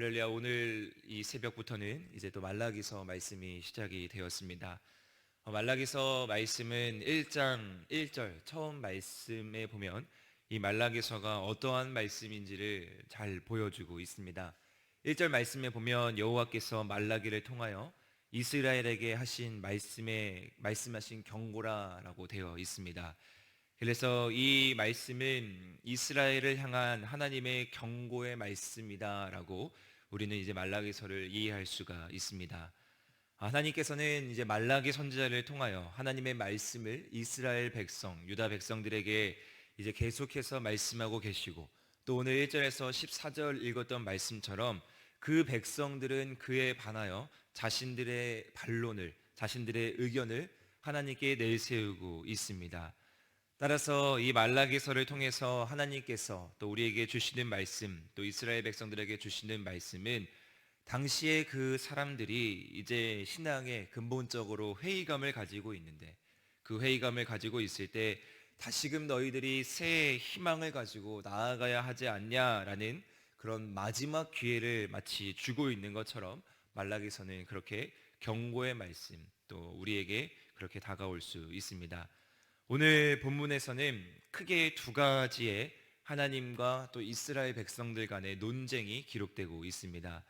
할렐루야. 오늘 이 새벽부터는 이제 또 말라기서 말씀이 시작이 되었습니다. 말라기서 말씀은 1장 1절 처음 말씀에 보면 이 말라기서가 어떠한 말씀인지를 잘 보여주고 있습니다. 1절 말씀에 보면 여호와께서 말라기를 통하여 이스라엘에게 하신 말씀하신 경고라라고 되어 있습니다. 그래서 이 말씀은 이스라엘을 향한 하나님의 경고의 말씀이다라고 우리는 이제 말라기서를 이해할 수가 있습니다. 하나님께서는 이제 말라기 선지자를 통하여 하나님의 말씀을 이스라엘 백성, 유다 백성들에게 이제 계속해서 말씀하고 계시고, 또 오늘 1절에서 14절 읽었던 말씀처럼 그 백성들은 그에 반하여 자신들의 반론을, 자신들의 의견을 하나님께 내세우고 있습니다. 따라서 이 말라기서를 통해서 하나님께서 또 우리에게 주시는 말씀, 또 이스라엘 백성들에게 주시는 말씀은 당시에 그 사람들이 이제 신앙에 근본적으로 회의감을 가지고 있는데, 그 회의감을 가지고 있을 때 다시금 너희들이 새 희망을 가지고 나아가야 하지 않냐라는 그런 마지막 기회를 마치 주고 있는 것처럼 말라기서는 그렇게 경고의 말씀, 또 우리에게 그렇게 다가올 수 있습니다. 오늘 본문에서는 크게 두 가지의 하나님과 또 이스라엘 백성들 간의 논쟁이 기록되고 있습니다.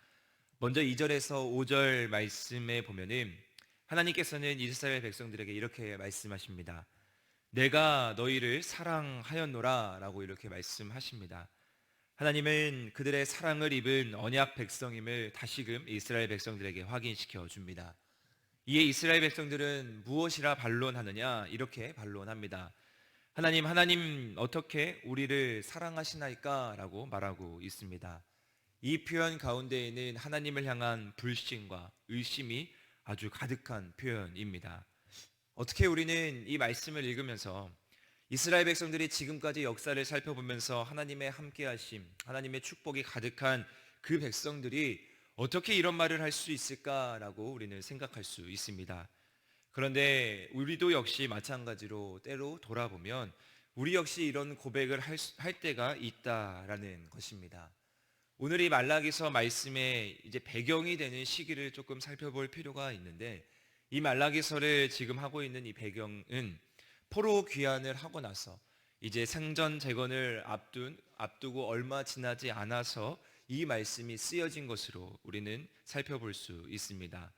먼저 2절에서 5절 말씀에 보면은 하나님께서는 이스라엘 백성들에게 이렇게 말씀하십니다. 내가 너희를 사랑하였노라 라고 이렇게 말씀하십니다. 하나님은 그들의 사랑을 입은 언약 백성임을 다시금 이스라엘 백성들에게 확인시켜 줍니다. 이에 이스라엘 백성들은 무엇이라 반론하느냐, 이렇게 반론합니다. 하나님 어떻게 우리를 사랑하시나이까? 라고 말하고 있습니다. 이 표현 가운데에는 하나님을 향한 불신과 의심이 아주 가득한 표현입니다. 어떻게 우리는 이 말씀을 읽으면서 이스라엘 백성들이 지금까지 역사를 살펴보면서 하나님의 함께하심, 하나님의 축복이 가득한 그 백성들이 어떻게 이런 말을 할 수 있을까라고 우리는 생각할 수 있습니다. 그런데 우리도 역시 마찬가지로 때로 돌아보면 우리 역시 이런 고백을 할 때가 있다라는 것입니다. 오늘 이 말라기서 말씀의 이제 배경이 되는 시기를 조금 살펴볼 필요가 있는데, 이 말라기서를 지금 하고 있는 이 배경은 포로 귀환을 하고 나서 이제 생전 재건을 앞두고 얼마 지나지 않아서 이 말씀이 쓰여진 것으로 우리는 살펴볼 수 있습니다.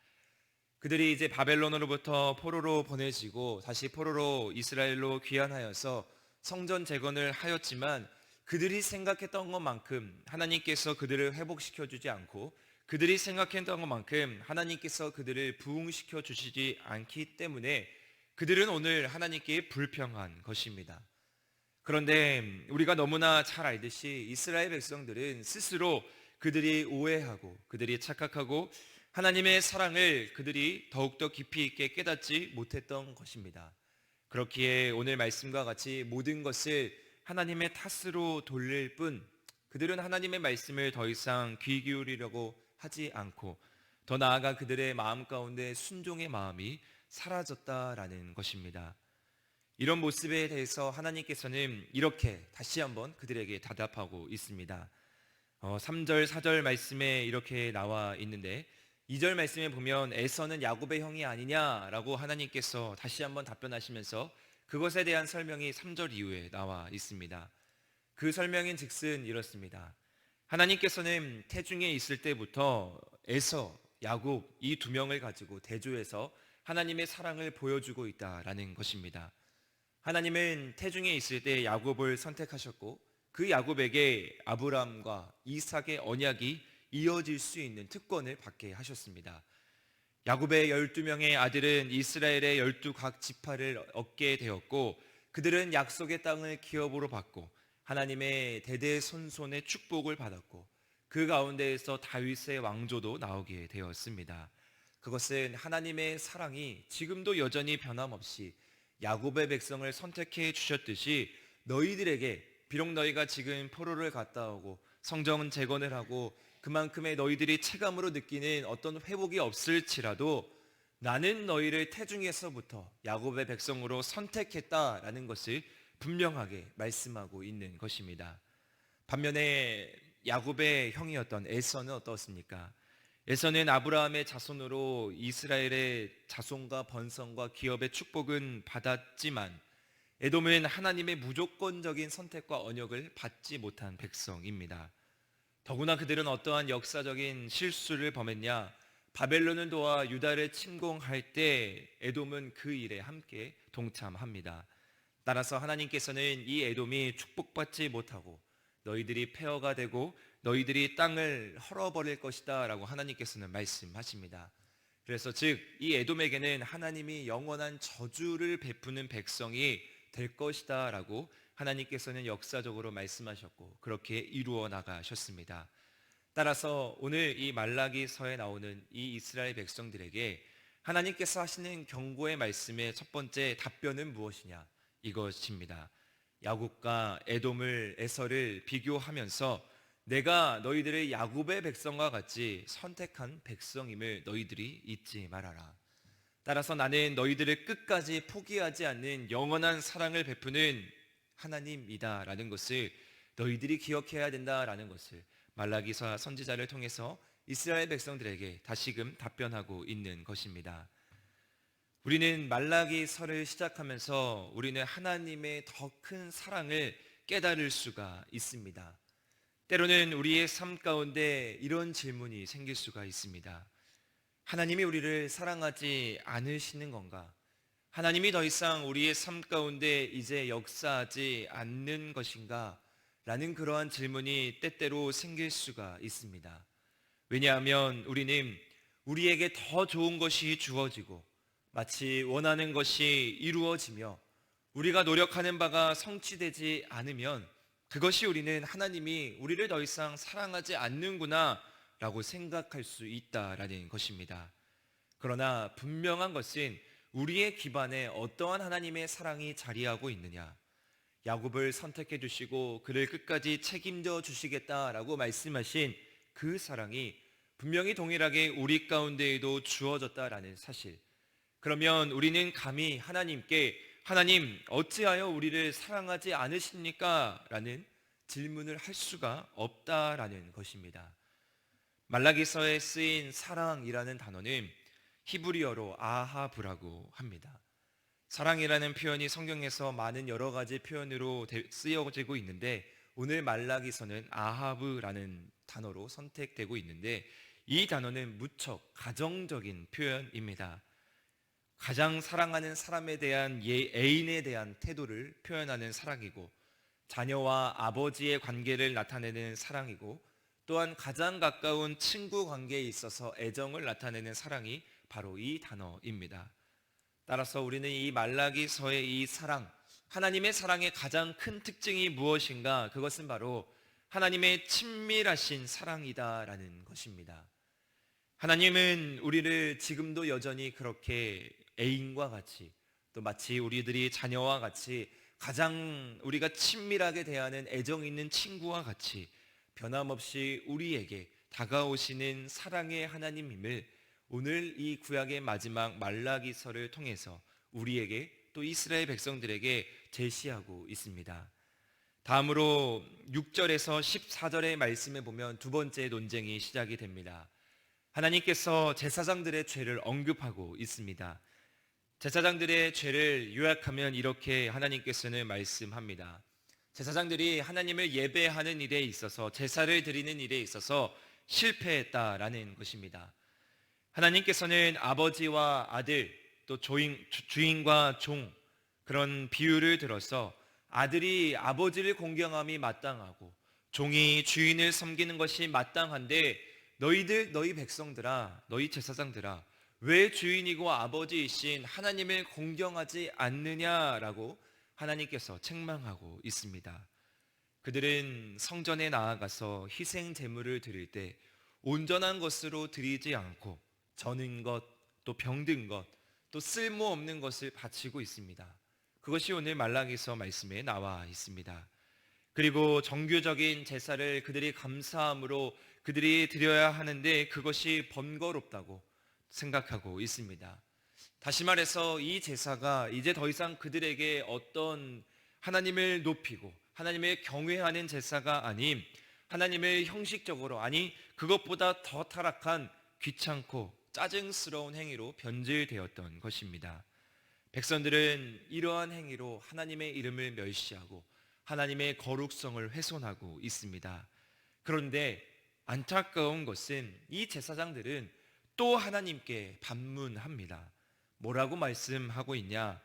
그들이 이제 바벨론으로부터 포로로 보내지고 다시 포로로 이스라엘로 귀환하여서 성전 재건을 하였지만 그들이 생각했던 것만큼 하나님께서 그들을 회복시켜 주지 않고, 그들이 생각했던 것만큼 하나님께서 그들을 부흥시켜 주시지 않기 때문에 그들은 오늘 하나님께 불평한 것입니다. 그런데 우리가 너무나 잘 알듯이 이스라엘 백성들은 스스로 그들이 오해하고 그들이 착각하고 하나님의 사랑을 그들이 더욱더 깊이 있게 깨닫지 못했던 것입니다. 그렇기에 오늘 말씀과 같이 모든 것을 하나님의 탓으로 돌릴 뿐 그들은 하나님의 말씀을 더 이상 귀 기울이려고 하지 않고, 더 나아가 그들의 마음 가운데 순종의 마음이 사라졌다라는 것입니다. 이런 모습에 대해서 하나님께서는 이렇게 다시 한번 그들에게 답답하고 있습니다. 3절 4절 말씀에 이렇게 나와 있는데, 2절 말씀에 보면 에서는 야곱의 형이 아니냐라고 하나님께서 다시 한번 답변하시면서 그것에 대한 설명이 3절 이후에 나와 있습니다. 그 설명인 즉슨 이렇습니다. 하나님께서는 태중에 있을 때부터 에서, 야곱 이 두 명을 가지고 대조해서 하나님의 사랑을 보여주고 있다라는 것입니다. 하나님은 태중에 있을 때 야곱을 선택하셨고 그 야곱에게 아브라함과 이삭의 언약이 이어질 수 있는 특권을 받게 하셨습니다. 야곱의 12명의 아들은 이스라엘의 12각 지파를 얻게 되었고, 그들은 약속의 땅을 기업으로 받고 하나님의 대대손손의 축복을 받았고, 그 가운데에서 다윗의 왕조도 나오게 되었습니다. 그것은 하나님의 사랑이 지금도 여전히 변함없이 야곱의 백성을 선택해 주셨듯이 너희들에게, 비록 너희가 지금 포로를 갔다 오고 성전 재건을 하고 그만큼의 너희들이 체감으로 느끼는 어떤 회복이 없을지라도 나는 너희를 태중에서부터 야곱의 백성으로 선택했다라는 것을 분명하게 말씀하고 있는 것입니다. 반면에 야곱의 형이었던 에서는 어떻습니까? 에서는 아브라함의 자손으로 이스라엘의 자손과 번성과 기업의 축복은 받았지만 에돔은 하나님의 무조건적인 선택과 언역을 받지 못한 백성입니다. 더구나 그들은 어떠한 역사적인 실수를 범했냐? 바벨론을 도와 유다를 침공할 때 에돔은 그 일에 함께 동참합니다. 따라서 하나님께서는 이 에돔이 축복받지 못하고 너희들이 폐허가 되고 너희들이 땅을 헐어버릴 것이다 라고 하나님께서는 말씀하십니다. 그래서 즉 이 에돔에게는 하나님이 영원한 저주를 베푸는 백성이 될 것이다 라고 하나님께서는 역사적으로 말씀하셨고 그렇게 이루어 나가셨습니다. 따라서 오늘 이 말라기서에 나오는 이 이스라엘 백성들에게 하나님께서 하시는 경고의 말씀의 첫 번째 답변은 무엇이냐? 이것입니다. 야곱과 에돔을 에서를 비교하면서 내가 너희들을 야곱의 백성과 같이 선택한 백성임을 너희들이 잊지 말아라. 따라서 나는 너희들을 끝까지 포기하지 않는 영원한 사랑을 베푸는 하나님이다라는 것을 너희들이 기억해야 된다라는 것을 말라기서 선지자를 통해서 이스라엘 백성들에게 다시금 답변하고 있는 것입니다. 우리는 말라기서를 시작하면서 우리는 하나님의 더 큰 사랑을 깨달을 수가 있습니다. 때로는 우리의 삶 가운데 이런 질문이 생길 수가 있습니다. 하나님이 우리를 사랑하지 않으시는 건가? 하나님이 더 이상 우리의 삶 가운데 이제 역사하지 않는 것인가? 라는 그러한 질문이 때때로 생길 수가 있습니다. 왜냐하면 우리는 우리에게 더 좋은 것이 주어지고 마치 원하는 것이 이루어지며 우리가 노력하는 바가 성취되지 않으면 그것이 우리는 하나님이 우리를 더 이상 사랑하지 않는구나 라고 생각할 수 있다라는 것입니다. 그러나 분명한 것은 우리의 기반에 어떠한 하나님의 사랑이 자리하고 있느냐? 야곱을 선택해 주시고 그를 끝까지 책임져 주시겠다라고 말씀하신 그 사랑이 분명히 동일하게 우리 가운데에도 주어졌다라는 사실. 그러면 우리는 감히 하나님께 하나님 어찌하여 우리를 사랑하지 않으십니까? 라는 질문을 할 수가 없다라는 것입니다. 말라기서에 쓰인 사랑이라는 단어는 히브리어로 아하브라고 합니다. 사랑이라는 표현이 성경에서 많은 여러 가지 표현으로 쓰여지고 있는데 오늘 말라기서는 아하브라는 단어로 선택되고 있는데 이 단어는 무척 가정적인 표현입니다. 가장 사랑하는 사람에 대한 애인에 대한 태도를 표현하는 사랑이고 자녀와 아버지의 관계를 나타내는 사랑이고 또한 가장 가까운 친구 관계에 있어서 애정을 나타내는 사랑이 바로 이 단어입니다. 따라서 우리는 이 말라기서의 이 사랑, 하나님의 사랑의 가장 큰 특징이 무엇인가? 그것은 바로 하나님의 친밀하신 사랑이다라는 것입니다. 하나님은 우리를 지금도 여전히 그렇게 애인과 같이 또 마치 우리들이 자녀와 같이 가장 우리가 친밀하게 대하는 애정 있는 친구와 같이 변함없이 우리에게 다가오시는 사랑의 하나님임을 오늘 이 구약의 마지막 말라기서를 통해서 우리에게 또 이스라엘 백성들에게 제시하고 있습니다. 다음으로 6절에서 14절의 말씀에 보면 두 번째 논쟁이 시작이 됩니다. 하나님께서 제사장들의 죄를 언급하고 있습니다. 제사장들의 죄를 요약하면 이렇게 하나님께서는 말씀합니다. 제사장들이 하나님을 예배하는 일에 있어서 제사를 드리는 일에 있어서 실패했다라는 것입니다. 하나님께서는 아버지와 아들 또 주인과 종 그런 비유를 들어서 아들이 아버지를 공경함이 마땅하고 종이 주인을 섬기는 것이 마땅한데 너희 백성들아 너희 제사장들아 왜 주인이고 아버지이신 하나님을 공경하지 않느냐라고 하나님께서 책망하고 있습니다. 그들은 성전에 나아가서 희생 제물을 드릴 때 온전한 것으로 드리지 않고 저는 것, 또 병든 것, 또 쓸모없는 것을 바치고 있습니다. 그것이 오늘 말라기서 말씀에 나와 있습니다. 그리고 정규적인 제사를 그들이 감사함으로 그들이 드려야 하는데 그것이 번거롭다고 생각하고 있습니다. 다시 말해서 이 제사가 이제 더 이상 그들에게 어떤 하나님을 높이고 하나님을 경외하는 제사가 아닌 하나님을 형식적으로, 아니 그것보다 더 타락한 귀찮고 짜증스러운 행위로 변질되었던 것입니다. 백성들은 이러한 행위로 하나님의 이름을 멸시하고 하나님의 거룩성을 훼손하고 있습니다. 그런데 안타까운 것은 이 제사장들은 또 하나님께 반문합니다. 뭐라고 말씀하고 있냐?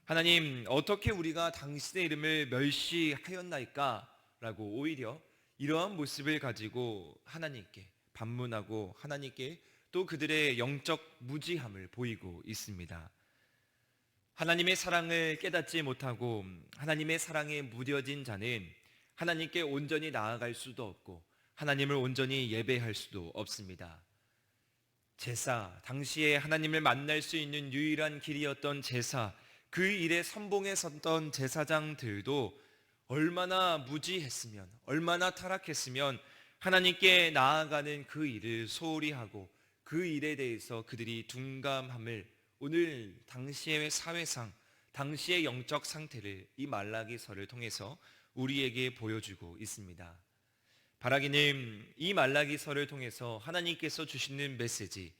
하나님, 어떻게 우리가 당신의 이름을 멸시하였나이까? 라고 오히려 이러한 모습을 가지고 하나님께 반문하고 하나님께 또 그들의 영적 무지함을 보이고 있습니다. 하나님의 사랑을 깨닫지 못하고 하나님의 사랑에 무뎌진 자는 하나님께 온전히 나아갈 수도 없고 하나님을 온전히 예배할 수도 없습니다. 제사, 당시에 하나님을 만날 수 있는 유일한 길이었던 제사, 그 일에 선봉에 섰던 제사장들도 얼마나 무지했으면, 얼마나 타락했으면 하나님께 나아가는 그 일을 소홀히 하고 그 일에 대해서 그들이 둔감함을 오늘 당시의 사회상, 당시의 영적 상태를 이 말라기서를 통해서 우리에게 보여주고 있습니다. 바라기는 이 말라기서를 통해서 하나님께서 주시는 메시지,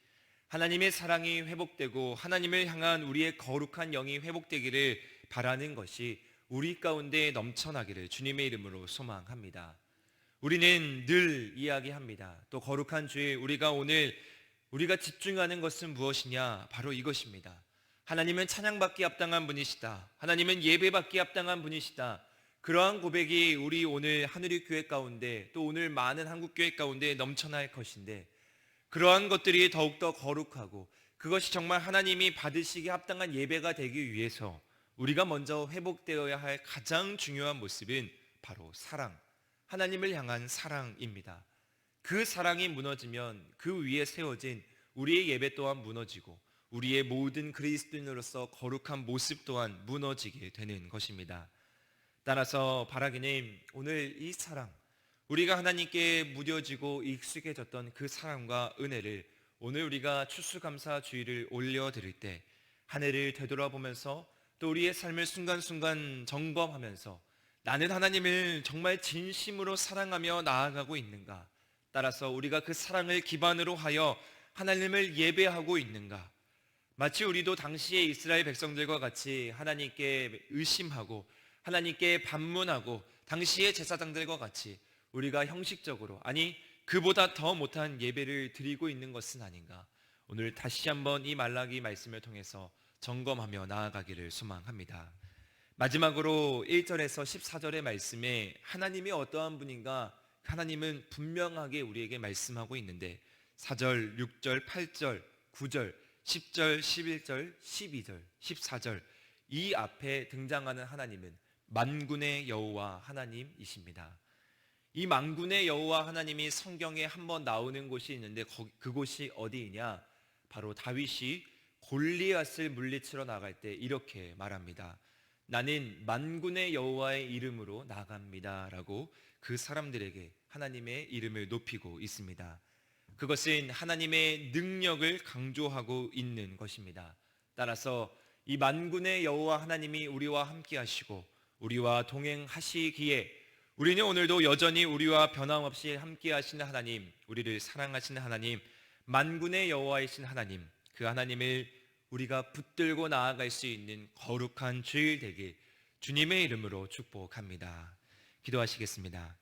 하나님의 사랑이 회복되고 하나님을 향한 우리의 거룩한 영이 회복되기를 바라는 것이 우리 가운데 넘쳐나기를 주님의 이름으로 소망합니다. 우리는 늘 이야기합니다. 또 거룩한 주일 우리가 집중하는 것은 무엇이냐? 바로 이것입니다. 하나님은 찬양받기 합당한 분이시다. 하나님은 예배받기 합당한 분이시다. 그러한 고백이 우리 오늘 하늘의교회 가운데 또 오늘 많은 한국교회 가운데 넘쳐날 것인데, 그러한 것들이 더욱더 거룩하고 그것이 정말 하나님이 받으시기 합당한 예배가 되기 위해서 우리가 먼저 회복되어야 할 가장 중요한 모습은 바로 사랑, 하나님을 향한 사랑입니다. 그 사랑이 무너지면 그 위에 세워진 우리의 예배 또한 무너지고 우리의 모든 그리스도인으로서 거룩한 모습 또한 무너지게 되는 것입니다. 따라서 바라기는 오늘 이 사랑, 우리가 하나님께 무뎌지고 익숙해졌던 그 사랑과 은혜를 오늘 우리가 추수감사주의를 올려드릴 때 하늘을 되돌아보면서 또 우리의 삶을 순간순간 점검하면서 나는 하나님을 정말 진심으로 사랑하며 나아가고 있는가? 따라서 우리가 그 사랑을 기반으로 하여 하나님을 예배하고 있는가? 마치 우리도 당시의 이스라엘 백성들과 같이 하나님께 의심하고 하나님께 반문하고 당시의 제사장들과 같이 우리가 형식적으로, 아니 그보다 더 못한 예배를 드리고 있는 것은 아닌가? 오늘 다시 한번 이 말라기 말씀을 통해서 점검하며 나아가기를 소망합니다. 마지막으로 1절에서 14절의 말씀에 하나님이 어떠한 분인가? 하나님은 분명하게 우리에게 말씀하고 있는데 4절, 6절, 8절, 9절, 10절, 11절, 12절, 14절 이 앞에 등장하는 하나님은 만군의 여호와 하나님이십니다. 이 만군의 여호와 하나님이 성경에 한번 나오는 곳이 있는데 그곳이 어디이냐? 바로 다윗이 골리앗을 물리치러 나갈 때 이렇게 말합니다. 나는 만군의 여호와의 이름으로 나갑니다 라고 그 사람들에게 하나님의 이름을 높이고 있습니다. 그것은 하나님의 능력을 강조하고 있는 것입니다. 따라서 이 만군의 여호와 하나님이 우리와 함께 하시고 우리와 동행하시기에 우리는 오늘도 여전히 우리와 변함없이 함께 하시는 하나님, 우리를 사랑하시는 하나님, 만군의 여호와이신 하나님, 그 하나님을 우리가 붙들고 나아갈 수 있는 거룩한 주일 되길 주님의 이름으로 축복합니다. 기도하시겠습니다.